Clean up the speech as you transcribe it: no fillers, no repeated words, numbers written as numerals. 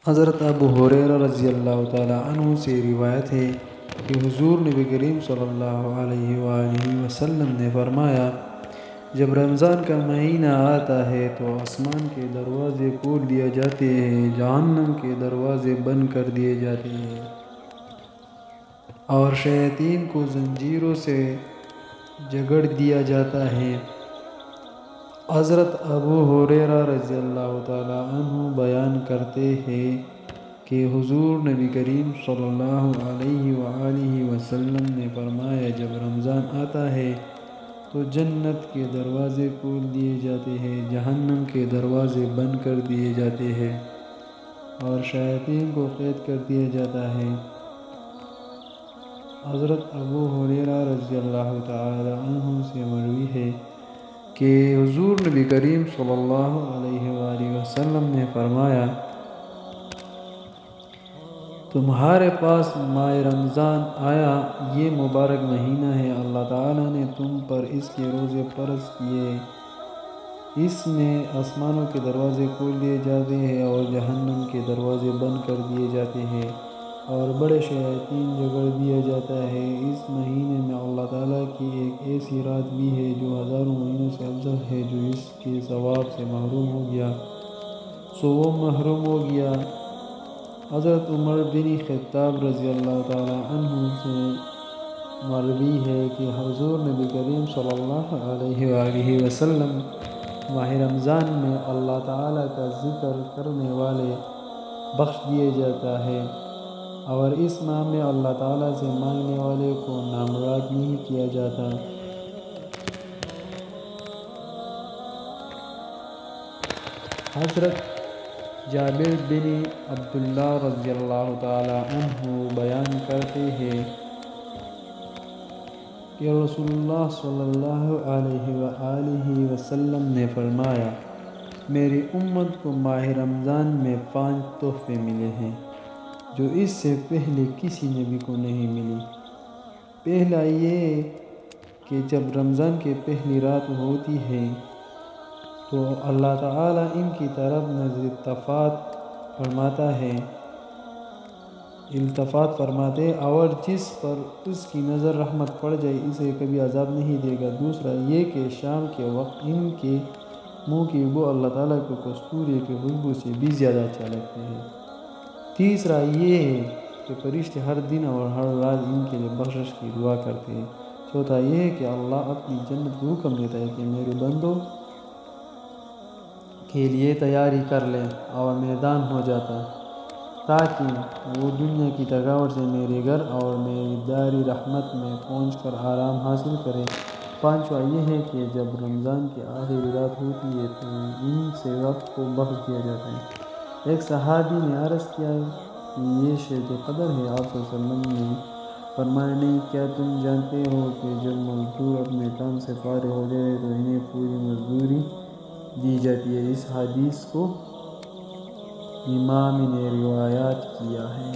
حضرت ابو ہریرہ رضی اللہ تعالی عنہ سے روایت ہے کہ حضور نبی کریم صلی اللہ علیہ وآلہ وسلم نے فرمایا، جب رمضان کا مہینہ آتا ہے تو آسمان کے دروازے کھول دیے جاتے ہیں، جہنم کے دروازے بند کر دیے جاتے ہیں اور شیاطین کو زنجیروں سے جکڑ دیا جاتا ہے۔ حضرت ابو ہریرہ رضی اللہ تعالی عنہ بیان کرتے ہیں کہ حضور نبی کریم صلی اللہ علیہ وآلہ وسلم نے فرمایا، جب رمضان آتا ہے تو جنت کے دروازے کھول دیے جاتے ہیں، جہنم کے دروازے بند کر دیے جاتے ہیں اور شیاطین کو قید کر دیا جاتا ہے۔ حضرت ابو ہریرہ رضی اللہ تعالی عنہ سے مروی ہے کہ حضور نبی کریم صلی اللہ علیہ وآلہ وسلم نے فرمایا، تمہارے پاس ماہ رمضان آیا، یہ مبارک مہینہ ہے، اللہ تعالیٰ نے تم پر اس کے روزے فرض کیے، اس میں آسمانوں کے دروازے کھول دیے جاتے ہیں اور جہنم کے دروازے بند کر دیے جاتے ہیں اور بڑے شیاطین جکڑ دیا جاتا ہے۔ اس مہینے میں اللہ تعالیٰ کی ایک ایسی رات بھی ہے جو ہزاروں مہینوں سے افضل ہے، جو اس کے ثواب سے محروم ہو گیا سو وہ محروم ہو گیا۔ حضرت عمر بن خطاب رضی اللہ تعالی عنہ سے مروی ہے کہ حضور نبی کریم صلی اللہ علیہ وآلہ وسلم ماہ رمضان میں اللہ تعالیٰ کا ذکر کرنے والے بخش دیا جاتا ہے اور اس ماہ میں اللہ تعالیٰ سے مانگنے والے کو نامراد نہیں کیا جاتا۔ حضرت جابر بن عبداللہ رضی اللہ تعالی عنہ بیان کرتے ہیں کہ رسول اللہ صلی اللہ علیہ وآلہ وسلم نے فرمایا، میری امت کو ماہ رمضان میں 5 تحفے ملے ہیں جو اس سے پہلے کسی نبی کو نہیں ملی۔ پہلا یہ کہ جب رمضان کی پہلی رات ہوتی ہے تو اللہ تعالیٰ ان کی طرف نظر التفات فرماتے اور جس پر اس کی نظر رحمت پڑ جائے اسے کبھی عذاب نہیں دے گا۔ دوسرا یہ کہ شام کے وقت ان کے منہ کی بو اللہ تعالیٰ کو کستوری کی خوشبو سے بھی زیادہ اچھا لگتا ہے۔ تیسرا یہ ہے کہ فرشتے ہر دن اور ہر رات ان کے لیے بخشش کی دعا کرتے ہیں۔ چوتھا یہ ہے کہ اللہ اپنی جنت کو حکم دیتا ہے کہ میرے بندوں کے لیے تیاری کر لیں اور میدان ہو جاتا تاکہ وہ دنیا کی تھکاوٹ سے میرے گھر اور میری دار رحمت میں پہنچ کر آرام حاصل کریں۔ پانچواں یہ ہے کہ جب رمضان کی آخری رات ہوتی ہے تو ان سے وقت کو بخش دیا جاتا ہے۔ ایک صحابی نے عرض کیا کہ یہ شب قدر ہے؟ آپ صلی اللہ علیہ وسلم نے فرمایا، نہیں، کیا تم جانتے ہو کہ جب مزدور اپنے کام سے فارغ ہو جائے تو انہیں پوری مزدوری دی جاتی ہے۔ اس حدیث کو امام نے روایت کیا ہے۔